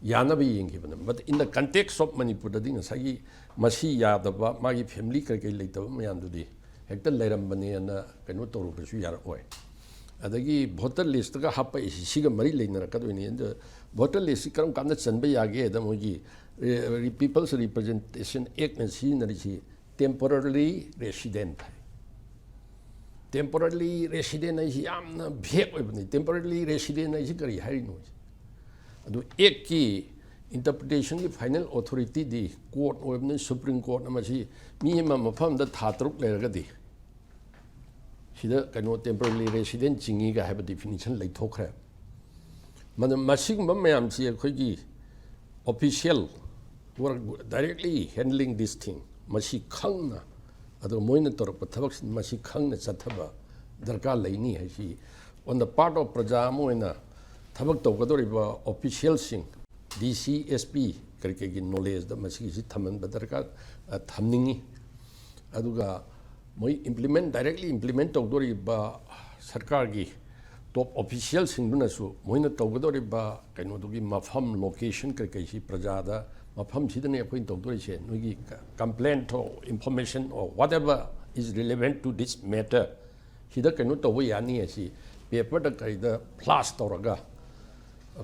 Yanabi ying given them. But in the context of Manipur, the thing is Sagi Masi Yadaba, Magi family cricket later, Mayandudi. Hector Lerambani and Kanoto Yar Oi. Adagi voter list का हापा इसी सिगा मरी लेना रखा तो नहीं है तो voter list का हम कांदा चंबे आगे है तो मुझे people's representation एक में सी नरी सी temporarily resident है temporarily resident ai yamna bhek oibani temporarily resident ai kari hari no adu ek ki interpretation ki final authority di court oibna supreme court amasi mi ma mafam da thatruk leraga di sida kano temporarily resident jingi ga have definition lai thokra man masing ma mayam chi khoi gi official who are directly handling this thing masi khangna ado moina torpa thabak masi khangna chathaba darkar laini hai si on the part of praja moina thabak tawgadoriba official sing DC SP karike gi knowledge da masi si thaman badarkar thamningi aduga moi implement directly implement tawdoriba sarkar gi top official sing duna su moina tawgadoriba kaino dugi mafam location karike si praja da mafam sidane appoint tawdori se nogi complaint or information or whatever is relevant to this matter hida kaino tawi yani asi paper da kaida plus toraga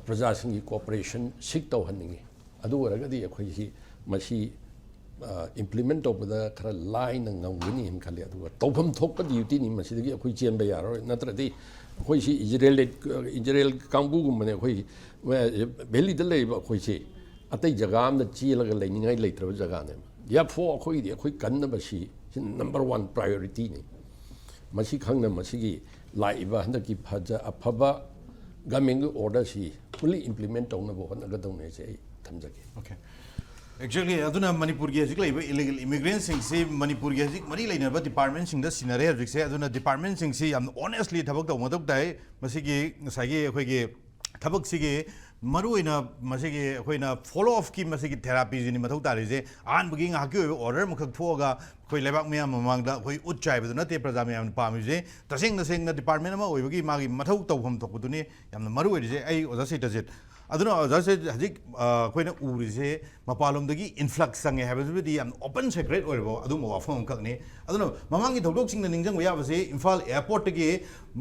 praja singi cooperation sik taw haningi adu waraga di akhoi hi masi implement tawbada khara line ngawini hin khali adu tawpham thokpa duty ni masi dagi akhoi chen ba yaro natra di akhoi si Israel kangbu gumne akhoi belly da lei ba akhoi si atai jaga am da chilaga leiningai leitraba jaga ne ya fo akhoi di akhoi kanna ba si number 1 priority ni masi khangna masi gi laiba handa ki phaja aphaba government order si fully implement tawna bo hana ga dawne se thamjage okay actually aduna manipur gi hajik laiba illegal immigrants sing se manipur gi hajik mari laina ba department sing da sinare hajik se aduna department sing si am honestly thabak daw madok dai masi gi sagi akhoi gi thabak sigi maru ina masi gi akhoi na follow off ki masi gi therapy ni mathau tari je an bugi nga ki order mukhak thoga khoi lebak mya mamang da khoi utchai bu na te praja mya pa mi je tasing na department ma oi bugi magi mathau tawham thok bu ni yamna maru oi je ai oja se tajit aduna oja se hajik khoi na uri je mapalom dagi influx sange have bi am open secret oi bo adu mo afam khak ni aduna mamang gi thodok sing na ningjang ya ba se Imphal airport gi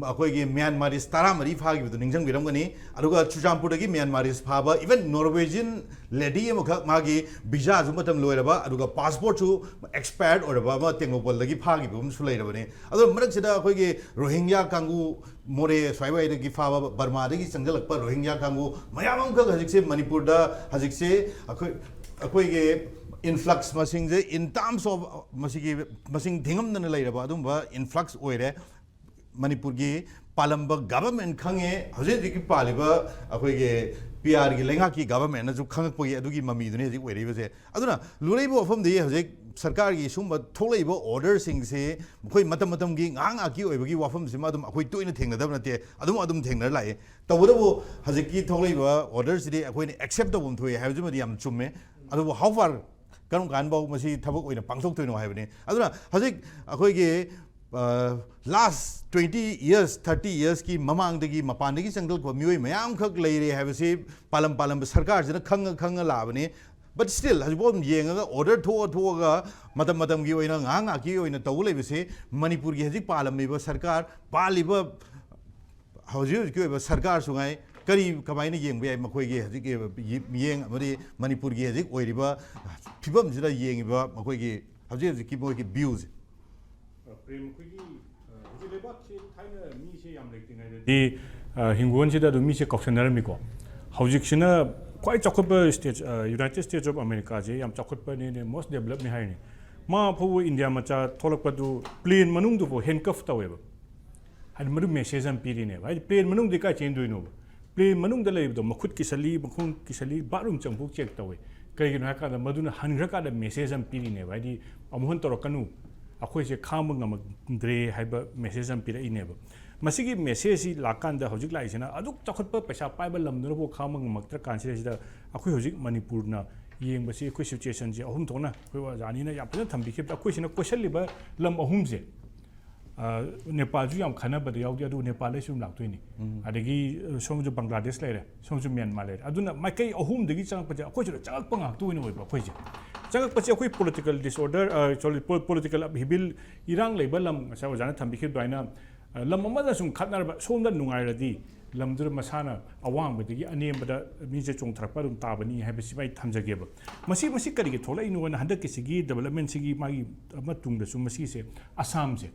akhoi gi Myanmar is tara mari pha gi bu ningjang biram gani aduga Chuchampur dagi Myanmar is pha ba even Norwegian lady amkhak magi visa ju matam loiraba aduga passport chu expired or ba tenglopol dagi pha gi bum sulai rabane adu marak sida akhoi gi Rohingya kangu more swaiwai dagi pha ba Burma dagi changjal pa Rohingya kangu mayam khak hajik se Manipur da hajik se akhoi gi influx masing je in terms of masing dhingam na lairaba adum ba influx oire Manipur gi palamba government khange hajik ki paliba akhoi gi PR gi lenga ki government na ju khangak pagi adugi mami dune hajik oire base aduna luraibo afam de hajik sarkar gi sumba tholaibo order sing se khoi matam gi ngang a ki oibagi wafam sima adum akhoi toina thengna dab nate adum thengna lai tawdabu hajik ki tholaiba order si de akhoi acceptable thoi hajuma di am chumme adu how far karum kan bau masi thabak oina pangsok toino haibane aduna hajik akhoi gi last 20 years 30 years ki mamang dagi mapan dagi sangal ko mioi mayam khak leire habase palam sarkar jina khang labane but still hajbom yenga order tho ga matam gi oina ngang ki oina taw lebese Manipur gi hajik palam ba sarkar paliba hauji ki ba sarkar sungai kari kamaina yeng be makhoi gi hajik yeng amari Manipur gi hajik oiriba phibam jida yeng ba makhoi gi hajik ki moi gi views प्रेम खुगी जिलेबाक से थाइना मी से याम लेक्टिंग है दी हिंगुन से दा मी से कॉक्शनर मिको हाउजिक सिना क्वाइट चखप state united states of America जे याम चखप ने मोस्ट डेवलप नि हाइने मा फो इंडिया मचा थोलक पदु प्लेन मनुंग दु हैंडकफ तवेब हाइ मरु मेसेज एम पीरी ने भाई प्लेन मनुंग दि का चेन दुइनो प्लेन मनुंग द लेब दो मखुत की सली मखुंग की सली बारुम चंगबुक चेक तवे करिगिनो हाका द मदुना हनग्रा का द मेसेज एम पीरी ने भाई दी अमहुन तोरकनु अखोई से खाम ngam हाइबा मेसेज एम पीरा इनेब मसिगी मेसेज सी लाकान दा हजिक लाइसेना अदुक चखत पैसा पाइबा लमदरबो खाम ngam कांसिरे सिदा अखोई हजिक मणिपुर ना येंग बसी अखोई सिचुएशन जे अहुम थोना अखोई जानी ना यापना थंबिखे अखोई सिना क्वेश्चन लिबा लम अहुम जे नेपाल जु याम खाना बद याउ दु नेपाल ले सुम लाक्तोइनी अदगी सोमजु बांग्लादेश लेरे सोमजु म्यांमार लेरे अदुना माइकै अहुम दगी चंग पजे अखोई जु चंग पंगा तुइनो ओइबा अखोई जे चंग पजे अखोई पॉलिटिकल डिसऑर्डर सॉरी पॉलिटिकल हिबिल इरांग लेबा लम सा जाना थंबिखे दोइना लम अमदा सुम खातनारबा सोमदा नुंगाइरदी लमदुर मसाना अवांग बदगी अनेमबदा मिजे चोंथरपा दुम ताबनी हाइबसि बाइ थमजगेब मसी करिगे थोलै नुवन हंदक किसिगी डेवलपमेंट सिगी मागी अमा तुंगदसु मसी से असम से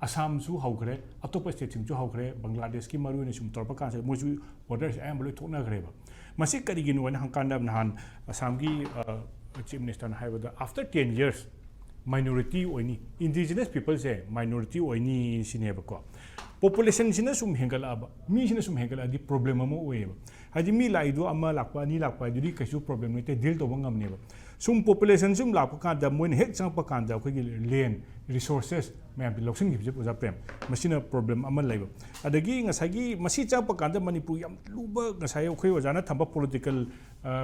ꯑꯁꯥꯝꯁꯨ ꯍꯧꯈ꯭ꯔꯦ ꯑꯇꯣꯞꯄ ꯁ꯭ꯇꯦꯠꯁꯤꯡꯁꯨ ꯍꯧꯈ꯭ꯔꯦ ꯕꯪꯒ꯭ꯂꯥꯗꯦꯁꯀꯤ ꯃꯔꯨꯑꯣꯏꯅ ꯁꯨꯝ ꯇꯧꯔꯛꯄ ꯀꯥꯟꯁꯤꯗ ꯃꯣꯏꯁꯨ ꯕꯣꯔꯗꯔꯁꯦ ꯑꯌꯥꯝꯕ ꯂꯣꯏ ꯊꯣꯛꯅꯈ꯭ꯔꯦꯕ ꯃꯁꯤ ꯀꯔꯤꯒꯤꯅꯣ ꯍꯥꯏꯅ ꯍꯪꯀꯥꯟꯗ ꯅꯍꯥꯟ ꯑꯁꯥꯝꯒꯤ ꯆꯤꯐ ꯃꯤꯅꯤꯁꯇꯔꯅ ꯍꯥꯏꯕꯗ ꯑꯥꯐꯇꯔ 10 years minority ꯑꯣꯏꯅꯤ indigenous peopleꯁꯦ minority ꯑꯣꯏꯅꯤ सिनेबको population सिना सुम हेंगलाबा मी सिना सुम हेंगलादि प्रॉब्लम अमा ओएबा हादि मी लाइदो अमा लाकपा नि लाकपा दुदि कैसु प्रॉब्लम नते डील तोबा ngamनेबा सुम population सुम लाप कांदा मोइन हेक चंगपा कांदा अखोगी लैंड रिसोर्सेस मैम लौसन गिबजे ओजा प्रेम मसिना प्रॉब्लम अमा लैबा अदगी ngसागी मसि चंगपा कांदा मणिपुर याम लुबा ngसाय अखोई ओजाना थंबा पॉलिटिकल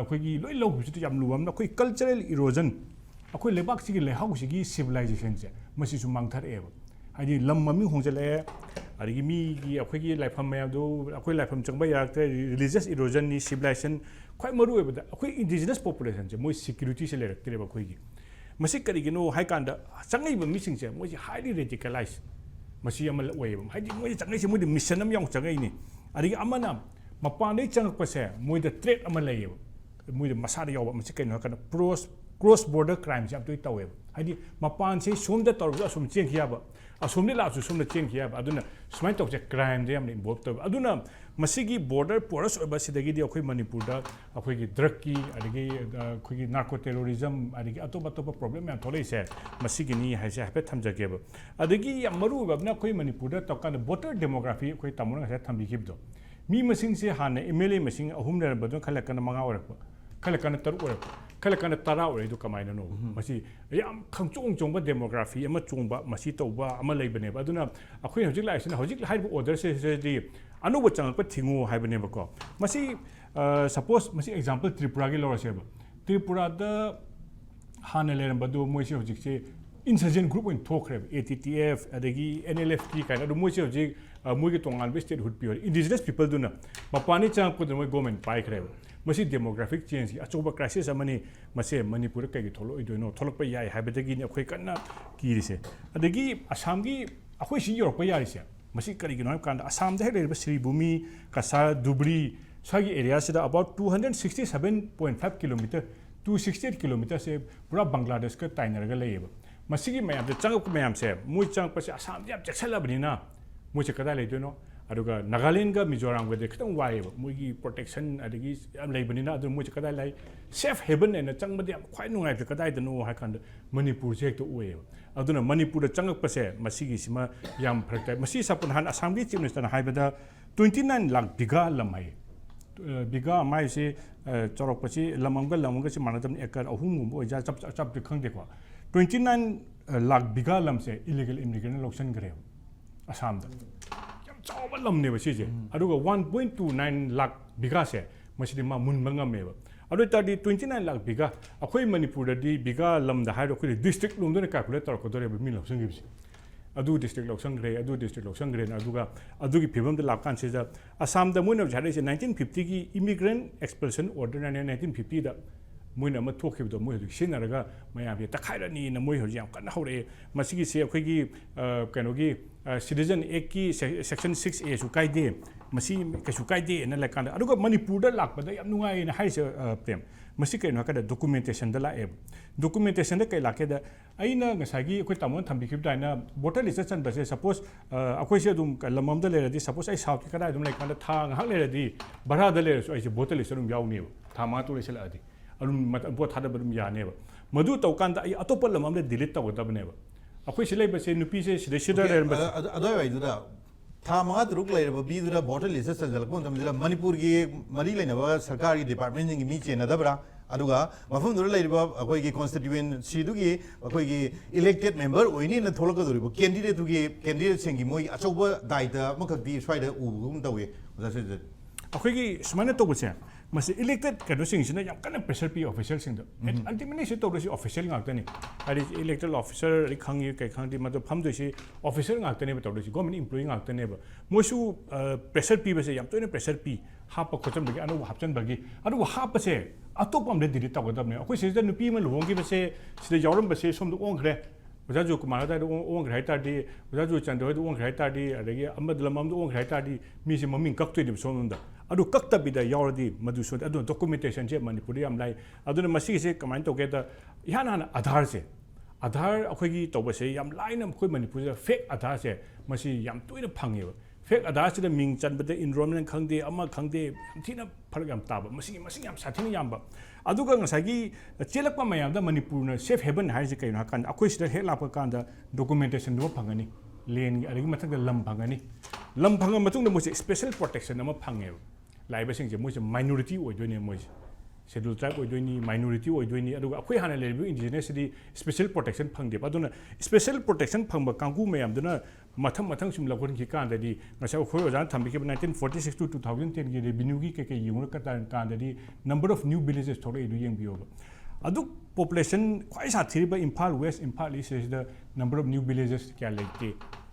अखोगी लोइ लौबिजु याम लुबा अखोई कल्चरल इरोजन अखोई लेबाक सिगी लेहाउसिगी सिविलाइजेशन से मसि सु मांगथारेबा हादि लम ममी होंजले अदगी मीगी अखोगी लाइफम मैदो अखोई लाइफम चंगबा याक्ते रिलीजियस इरोजन नि सिविलाइजेशन ख्वाइ मरु ओइबदा अखोई इंडिजिनस पॉपुलेशन से मोइ सिक्युरिटी से लेरक्तरेबा अखोगी मसि करिगिनो हाइ कांदा चंगैबा मिसिंग से मोइ हाइली रेडिकलाइज मसि अमल ओइबा हाइदि मोइ चंगै से मोइ मिशन अम याउ चंगैनि अदगी अमना मपानै चंगकपसे मोइ द थ्रेट अम लैयेबा मोइ द मसादा याउ मसि कैनो काना क्रॉस बॉर्डर क्राइम से अब तो हाइदि मपान से सोमदा तौरबा असुम चेंखियाबा असुमने लासु सुमना चेंखियाबा अदुना सुमाइ तौजे क्राइम दे यामने इन्वॉल्व तब अदुना मसिगी बॉर्डर पोरस ओबा सिदगी अखोई मणिपुरदा अखोई ड्रग की अदगी अखोई नार्को टेररिज्म अदगी अतोप अतोप प्रॉब्लम याम थोलेसे मसिगी नि हाइसे हाफे थमजगेबा अदगी याम मरु ओबना अखोई मणिपुरदा तकान वोटर डेमोग्राफी अखोई तमोना हासे थमबिखिबदो मी मसिंग से हाने एमएलए मसिंग अहुम लेरबदो खलकन मंगा ओरक खलकन तरु ओरक खलकन तरा ओरैदो कमाइना नो मसि याम खंचोंग चोंबा डेमोग्राफी अमा चोंबा मसि तौबा अमा लैबनेबा अदुना अखोई हजिक लाइसना हजिक हाइबो ऑर्डर से दि अनुभव चंगप थिंगो हाइबनेबको मसि सपोज मसि एग्जांपल त्रिपुरा की लौरसेबा त्रिपुरा द हाने लेरबदो मोइसे हजिक से insurgent group in थोखरेब ATTF अदगी NLFT काइना दो मोइसे हजिक मोइगे तोंगान बे स्टेट हुड पियर इंडिजिनस पीपल दुना मपानी चांगपो दो मोइ गवर्नमेंट पाइखरेब मसि डेमोग्राफिक चेंज की अचोबा क्राइसिस अमनी मसे मणिपुर कई थोलोइदोनो थोलकपा याय हाइबदगी नि अखोई कन्ना कीरिसे अदगी असम की अखोई सि यूरोप यारिसे मसि करिगिनो हाइब कांदा असम दे लेरबा श्रीभूमि कसा दुबरी सागी एरिया से अबाउट 267.5 किलोमीटर 268 किलोमीटर से पूरा बांग्लादेश का ताइनरगा लेयेबा मसिगी मयाम दे चंगप मयाम से मुइ चंगप से असम दे चेक्सलबनिना मुइ कदा लेदोनो अदुगा नागालैंड का मिजोरम गदे खतंग वायेबा मुइगी प्रोटेक्शन अदगी याम लेबनिना अदु मुइ कदा लाई सेफ हेवन एना चंगबदे याम ख्वाइ नुंगाइ कदाइ दनो हाइकांद मणिपुर से तो ओएबा अदुना मणिपुर चंगपसे मसिगी सिमा याम फरकता मसि सपन हान असम की चीफ मिनिस्टर हाइबदा 29 लाख बिघा लम हाइ बिघा माइ से चौरकपसि लमंगा से मानदम एकर अहुम ओइजा चप चप खंगदेको 29 लाख बिघा लम से इलीगल इमिग्रेंट लौसन गरे असम दा चाव लमने बसीजे अदुगा 1.29 लाख बिघा से मसिदि मा मुनबा ngमेबा अदु तादि 29 लाख बिघा अखोई मणिपुर दि बिघा लमदा हाइरो अखोई डिस्ट्रिक्ट लुमदने कैलकुलेट तौरकदोरे मि लौसंगिबसि अदु डिस्ट्रिक्ट लौसंग्रे अदुगा अदुगी फिबम द लाकान से असम द मोइन झारे से 1950 की इमिग्रेंट एक्सपल्सन ऑर्डर 1950 दा मोइन अमा थोखिबदो मोइ हजि सिनरगा मयाबे तखाइरनी न मोइ हजि याम कन्ना हौरे मसिगी से अखोइगी कैनोगी सिटीजन एक्ट की सेक्शन 6A सु काइदे मसि कैसु काइदे न लाकान अदुगा मणिपुर दा लाकबदा याम नुंगाइ न हाइसे प्रेम मसि कैनो का डॉक्यूमेंटेशन दा लाए डॉक्यूमेंटेशन दा कै लाके दा अइना ngसागी अखोइ तामोन थम्बिखिब दाइना वोटर लिस्ट चनबसे सपोज अखोइ से दुम लमम दा लेरदि सपोज आई साउथ की कदा दुम लाइकान था ngahak लेरदि बरा दा लेरसु आई से वोटर लिस्ट दुम याउनेब थामा तो लेसलादि अरुम बोट थादा बदुम यानेब मधु तौकान दा आई अतोप लमम दा डिलीट तौगदबनेब अखोइ से लेबसे नुपी से सिदा लेरबस अदोय वाइदुदा था मंगा तरुक लेरबा बीदुदा बोर्डर लिस्ट चलजलको तमदिला मणिपुर की मरी लेनबा सरकारी डिपार्टमेंट की मी चेनदबरा अदुगा मफमदुरा लेरबा अखोइगी कॉन्स्टिट्यूएंसी दुगी अखोइगी इलेक्टेड मेंबर ओइनी न थोलकदोरिबो कैंडिडेट दुगी कैंडिडेट सिंगी मोइ अचौबा दायित्व मखक्ति स्वाइदा उबगुम तवे ओजासे अखोइगी सुमाने तोबसे मसे इलेक्टेड कदोसिंगसिना याम कन प्रेशर पी ऑफिशियल सिंग अल्टीमेटली से तोरसी ऑफिशियल गाक्तनी हारि इलेक्टेड ऑफिसर खंगी कै खंदी मदो फमदोसी ऑफिसर गाक्तने तोरसी गवर्नमेंट एम्प्लॉई गाक्तने मोसु प्रेशर पी बसे याम तोने प्रेशर पी हाप खोचम बगे अनु हापचन बगे अनु हापसे अतोपम दे डिलीट तगदबने अखोइ सिदा नुपी म लुहोंगी बसे सिदा यावरम बसे सोमदो ओंखरे ओजाजु कुमार दाइ ओंखरे हाइतादि ओजाजु चंदो दो ओंखरे हाइतादि अदगी अमद लमम दो ओंखरे हाइतादि मिसे ममिंग कक्तोइदि सोमदा अदु कक्तबिदा यावरदि मधुसो डॉक्यूमेंटेशन से मणिपुरी याम लाई अदुना मसी से कमाइन तोगेदा इहान हान आधार से आधार अखोगी तौबसे याम लाइन अखोई मणिपुर फेक आधार से मसी याम तोइना फंगेबा फेक आधार से मिंग चनबदे इनरोलमेंट खंगदे अमा खंगदे याम थीना फरक याम ताबा मसी याम साथिना यामबा अदुगा ngसागी चेलकपा मयामदा मणिपुरना सेफ हेवन हाइजे कइना कान अखोई सिदा हेक लापा कांदा डॉक्यूमेंटेशन दो फंगनी लेन अदगी मथक लम फंगनी लम फंग मतुंग मोसे स्पेशल प्रोटेक्शन अमा फंगे लाइबसिंग जे मोसे माइनॉरिटी ओइदोने मोसे शेड्यूल ट्राइब ओइदोनी माइनॉरिटी ओइदोनी अदुगा अखोई हाना लेबु इंडिजिनस दि स्पेशल प्रोटेक्शन फंगदे अदुना स्पेशल प्रोटेक्शन फंगबा कांगु मयामदुना मथम सुम लखोन की कांददी ngasa अखोई ओजान थंबिके 1946 to 2010 की रेवेन्यू की के युंग कांददी नंबर ऑफ न्यू विलेजेस थोड़े इदु यंगबियोबा अदु पॉपुलेशन क्वाइ साथिरिबा Imphal west Imphal east is the number of new villages क्या लेते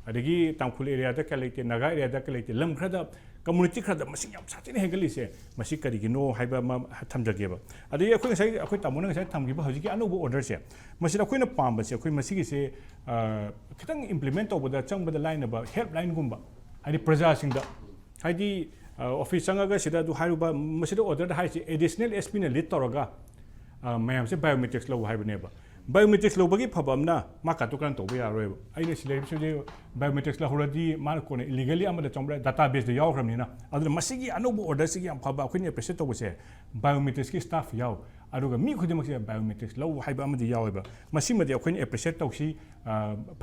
अदगी तांखुल एरिया दा क्या लेते नागा एरिया दा क्या लेते लम खरदा कम्युनिटी खरदा मसिंग याम साथिने हेगलिसे मसि करिगिनो हाइबा मा थमजगेबा अदगी अखोई ngसाइ अखोई तामुना ngसाइ थमगिबा हजिकी अनोबो ऑर्डर से मसि अखोइना पामबसे अखोई मसिगी से खितंग इंप्लीमेंट तौबदा चंगबदा लाइनबा हेल्पलाइन गुम्बा हाइदि प्रजासिंगदा हाइदि ऑफिस चंगागा सिदा दु हाइरुबा मसिदा ऑर्डर हाइसे एडिशनल एसपी ने लीड तौरगा मैम से बायोमेट्रिक्स लो हाइबनेबा बायोमेट्रिक्स लोबगी फबमना मा कातुकान तौबा यारोय आइने सिलेबस जे बायोमेट्रिक्स लहरदी मा कोने इलीगली अमदा चंबरा डाटाबेस दे यावख्रमनिना अदुना मसिगी अनोबो ऑर्डर सिगी याम फबा अखोइने प्रेसेट तौबसे बायोमेट्रिक्स की स्टाफ याव अदुगा मी खुदिमक बायोमेट्रिक्स लो हाइबा अमदि यावबा मसिमदि अखोइने एप्रिशिएट तौसी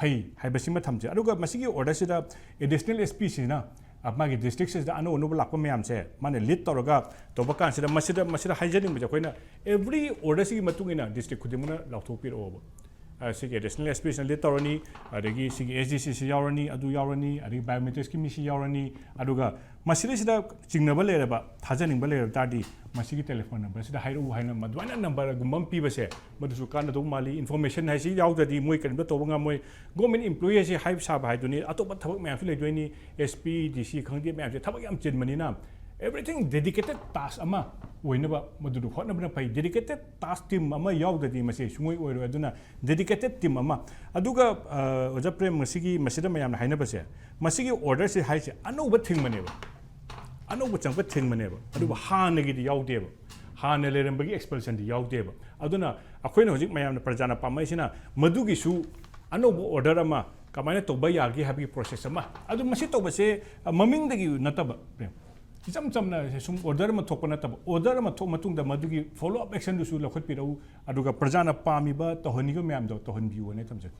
फै हाइबसिमा थमजे अदुगा मसिगी ऑर्डर सिदा एडिशनल एसपी सिना मागी डिस्ट्रिक्ट से अनो अनोब लाप मैम से माने लीड तौरगा तब कान हाइजनिंग अखोना एवरी ऑर्डर से डिस्ट्रिक्ट खुदिमना लाथोपीरोब सिगे एडिशनल एसपी से लीड तौरनी अदगी सिगे एसडीसी से यावरनी अदु यावरनी अदगी बायोमेट्रिक्स की मिसी यावरनी अदुगा मसिदा चिंगनब लेरबा थाजनिंग लेर तादी मसिगी टेलीफोन नंबर से हाइरु हाइना मदवाना नंबर गुमम पीबसे मदुसु कानदो माली इन्फॉर्मेशन हाइसी यावददी मोय करिबा तोबंगा मोय गवर्नमेंट एम्प्लॉई से हाइब साब हाइदुनी अतोप थबक मैम से लेदोनी एसपी डीसी खंगे मैम से थबक याम चिनमनिना एवरीथिंग डेडिकेटेड टास्क अमा ओइनबा मदुदु होटनबना फै डेडिकेटेड टास्क टीम अमा यावददी मसे सुंगोय ओइरो अदुना डेडिकेटेड टीम अमा अदुगा ओजा प्रेम मसिगी मसिदा मैम हाइनबसे मसिगी ऑर्डर से हाइसे अनोब थिंगमनेबा अनोब चंप थिंगमनेबा अदुबा हानगिदि यावदेबा हान लेरंबगी एक्सपल्शन दि यावदेबा अदुना अखोइना होजिक मैम प्रजाना पामैसिना मदुगिसु अनोब ऑर्डर अमा कमाइना तोबा यागी हाबी प्रोसेस अमा अदु मसि तोबसे ममिंगदगी नतबा प्रेम इचम चमना सुम ऑर्डर में थोप नतब ऑर्डर में थोप मतुंगदा मदुगी फॉलो अप एक्शन दुसु लखोत पिरौ अदुगा प्रजाना पामिबा तोहनिगो मैम दो तोहनबियो ने तमजे